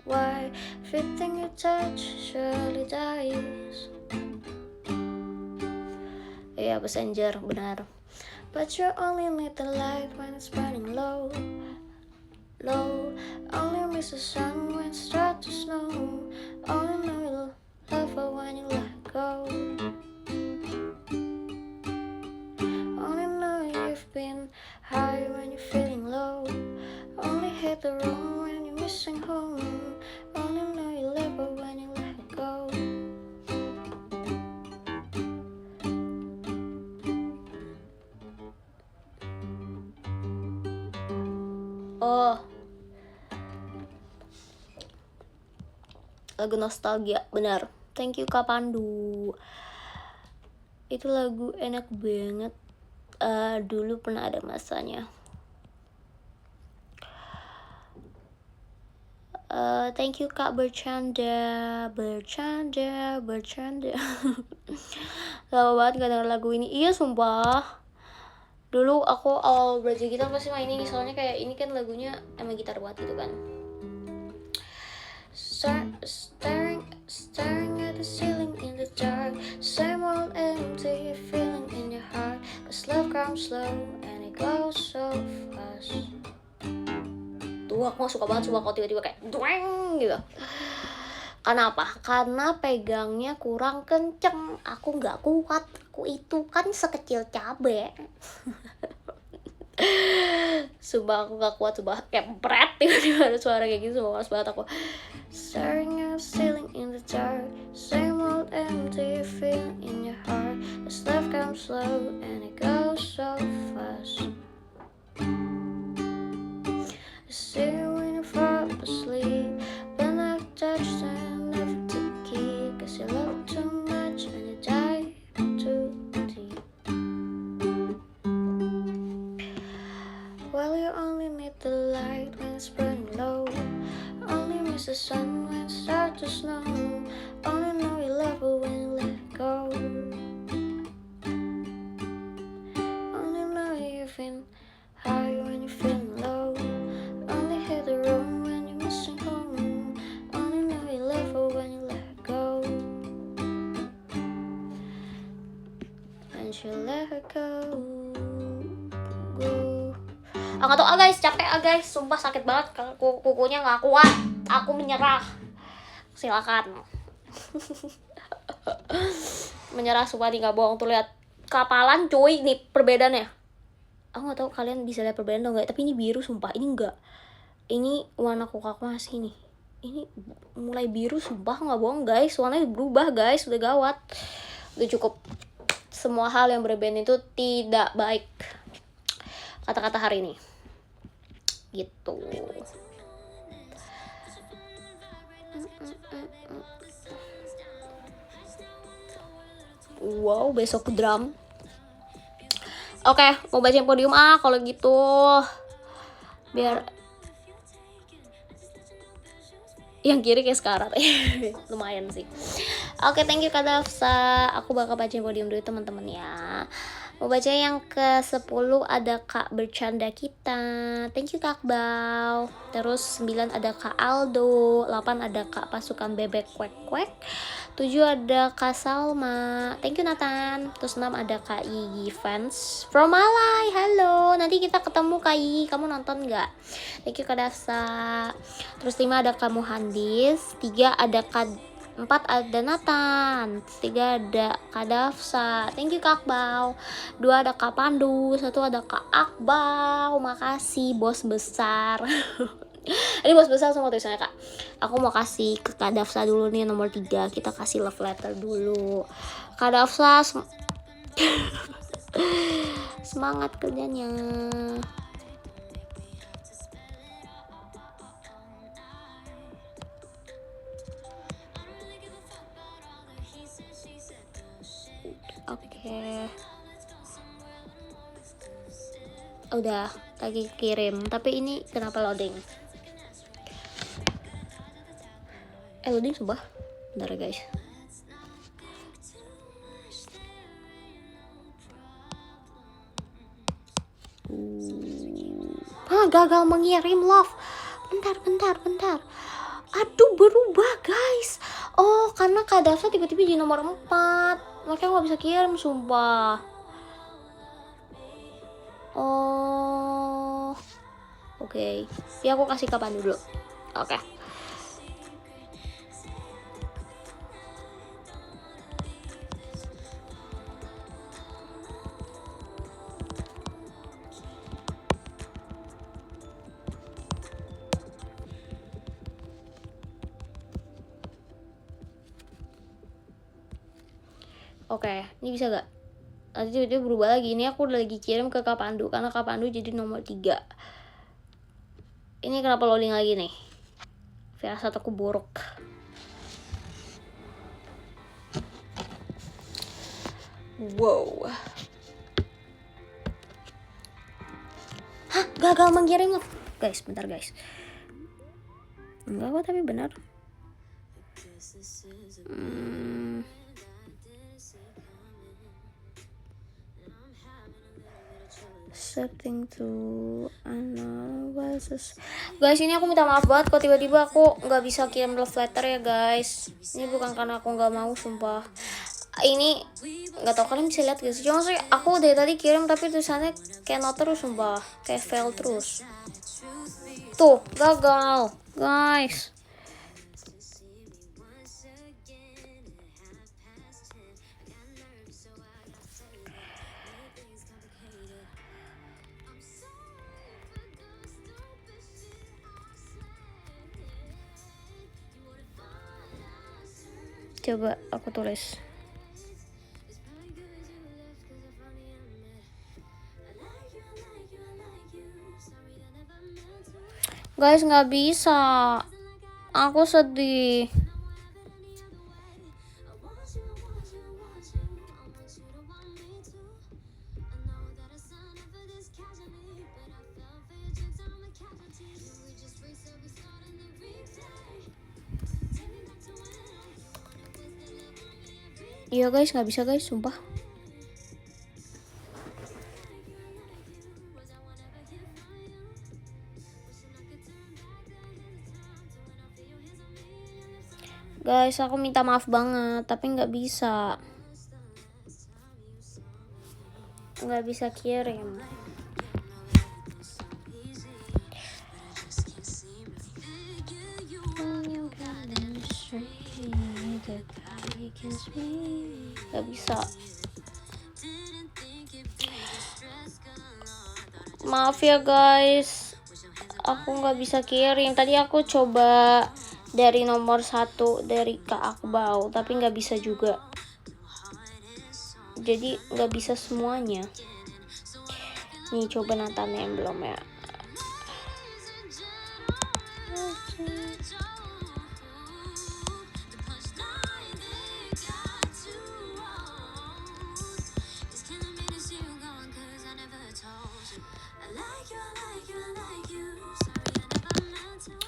why everything you touch surely dies. Iya, passenger benar. But you only need the light when it's burning low, low. Only miss the sun when it starts to snow. Only know you'll love her when you let go. Only know you've been high when you're feeling low. Only hit the road when you're missing home. Only know you love her when you let go. Oh, lagu nostalgia, benar. Thank you Kak Pandu. Itu lagu enak banget. Dulu pernah ada masanya. Thank you Kak bercanda. Lama banget gak denger lagu ini. Iya sumpah. Dulu aku awal belajar gitar pasti main ini, soalnya kayak ini kan lagunya emang gitar buat gitu kan. Staring at the ceiling in the dark. Same old empty feeling in your heart. Cause love comes slow and it goes so fast. Tuh aku gak suka banget suka kalau tiba-tiba kayak dueng gitu. Kenapa? Karena pegangnya kurang kenceng. Aku gak kuat. Aku itu kan sekecil cabe. Sumpah aku gak kuat. Sumpah kayak pret tiba-tiba ada suara kayak gitu. Sumpah males banget aku. Staring at the ceiling in the dark. Same old empty feeling in your heart. This love comes slow and it goes so fast. I see you when you fall asleep, but I've touched and never took key. Cause you love too much and you dive too deep. Well, you only need the light when it's burning low. Only miss the sun when it starts to snow. Only know you love her when you let go. Only know you've been high when you're feeling low. Only hit the road when you're missing home. Only know you love her when you let go. And you let her go. Gak tau guys, capek guys, sumpah sakit banget, kukunya gak kuat, aku menyerah. Silakan. Menyerah, sumpah nih gak bohong. Tuh lihat kapalan cuy, nih perbedaannya. Aku gak tau kalian bisa lihat perbedaan atau enggak, tapi ini biru sumpah, ini enggak. Ini warna kuku masih nih. Ini mulai biru sumpah, gak bohong guys, warnanya berubah guys, udah gawat. Udah cukup. Semua hal yang berbeda itu tidak baik. Kata-kata hari ini gitu. Wow, besok drum. Oke, mau bacain podium kalau gitu. Biar yang kiri kayak sekarat. Lumayan sih. Oke, thank you Kak Dafsa. Aku bakal bacain podium dulu teman-teman ya. Mau baca yang ke-10 ada Kak bercanda kita. Thank you Kak Bau. Terus 9 ada Kak Aldo. 8 ada Kak pasukan bebek kwek-kwek. 7 ada Kak Salma. Thank you Nathan. Terus 6 ada Kak Yigi fans from Malay. Halo. Nanti kita ketemu Kak Yigi. Kamu nonton gak? Thank you Kak Dafsa. Terus 5 ada Kak Muhandis. 3 ada Kak 4 ada Nathan, 3 ada Kak Dafsa, thank you Kak Bau. 2 ada Kak Pandu, 1 ada Kak Akbau. Makasih bos besar. Ini bos besar semua tulisannya Kak. Aku mau kasih ke Kak Dafsa dulu nih nomor 3. Kita kasih love letter dulu. Kak Dafsa semangat kerjanya. Oke. Udah lagi kirim, tapi ini kenapa loading? Loading sumpah. Bentar ya guys. Gagal mengirim love. Bentar. Aduh, berubah guys. Oh, karena Kak Dafsa tiba-tiba jadi nomor 4. Makanya gak bisa kirim, sumpah. Oh, oke. Ya aku kasih kapan dulu. Oke. Oke, ini bisa gak? Nanti tiba-tiba berubah lagi. Ini aku udah lagi kirim ke Kak Pandu karena Kak Pandu jadi nomor 3. Ini kenapa loading lagi nih? Firasat aku buruk. Wow. Hah, gagal mengirim love. Guys, bentar guys. Enggak kok, tapi benar. Setting to analysis. Guys, ini aku minta maaf banget kok tiba-tiba aku nggak bisa kirim love letter ya guys. Ini bukan karena aku nggak mau, sumpah. Ini nggak tahu kalian bisa lihat guys. Cuma sih aku dari tadi kirim tapi tulisannya cannot terus, sumpah. Kayak fail terus. Tuh, gagal, guys. Coba aku tulis. Guys, nggak bisa. Aku sedih. Iya guys, nggak bisa guys, sumpah. Guys, aku minta maaf banget, tapi nggak bisa. Nggak bisa kirim. Gak bisa. Maaf ya guys, aku nggak bisa kirim. Tadi aku coba dari nomor 1 dari Kak Akbau, tapi nggak bisa juga. Jadi nggak bisa semuanya. Nih coba Nathan yang belum ya.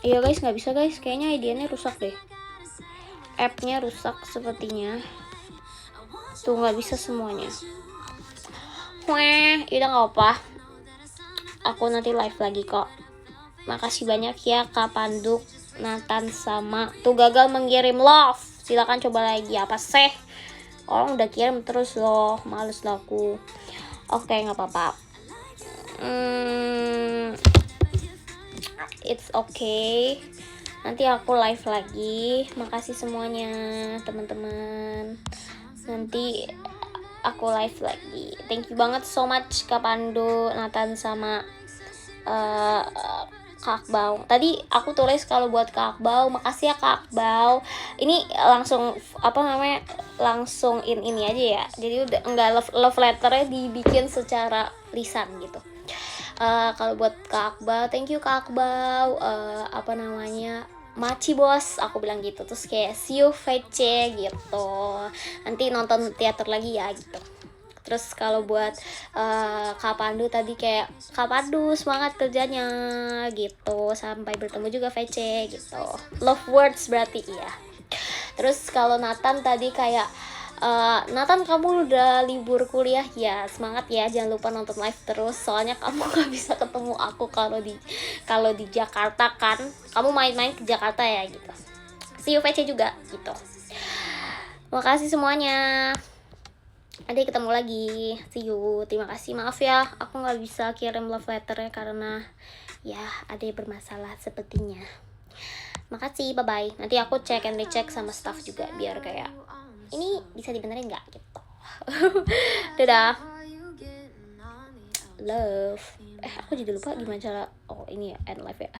Iya guys, nggak bisa guys, kayaknya ID-nya rusak deh. App-nya rusak sepertinya. Tuh nggak bisa semuanya. Udah nggak apa. Aku nanti live lagi kok. Makasih banyak ya Kak Pandu, Nathan sama. Tuh gagal mengirim love. Silakan coba lagi. Apa sih? Orang udah kirim terus loh, males lah aku. Oke, nggak apa-apa. It's okay. Nanti aku live lagi. Makasih semuanya teman-teman. Nanti aku live lagi. Thank you banget so much Kak Pandu, Nathan sama Kak Akbau. Tadi aku tulis kalau buat Kak Akbau, makasih ya Kak Akbau. Ini langsung langsung ini aja ya. Jadi udah enggak love letternya dibikin secara lisan gitu. Kalau buat Kak Akbau, thank you Kak Akbau. Maci bos, aku bilang gitu. Terus kayak see you VC gitu. Nanti nonton teater lagi ya gitu. Terus kalau buat Kak Pandu tadi kayak Kak Pandu semangat kerjanya gitu. Sampai bertemu juga VC gitu. Love words berarti ya. Terus kalau Nathan tadi kayak Nathan, kamu udah libur kuliah ya, semangat ya, jangan lupa nonton live terus, soalnya kamu gak bisa ketemu aku kalau di Jakarta kan, kamu main-main ke Jakarta ya gitu. See you VC juga gitu. Makasih semuanya. Nanti ketemu lagi, see you. Terima kasih, maaf ya aku nggak bisa kirim love letternya karena ya ada yang bermasalah sepertinya. Makasih, bye bye. Nanti aku cek and recheck sama staff juga biar kayak ini bisa dibenerin nggak gitu. Dadah, love. Aku jadi lupa gimana cara, oh ini ya end live ya.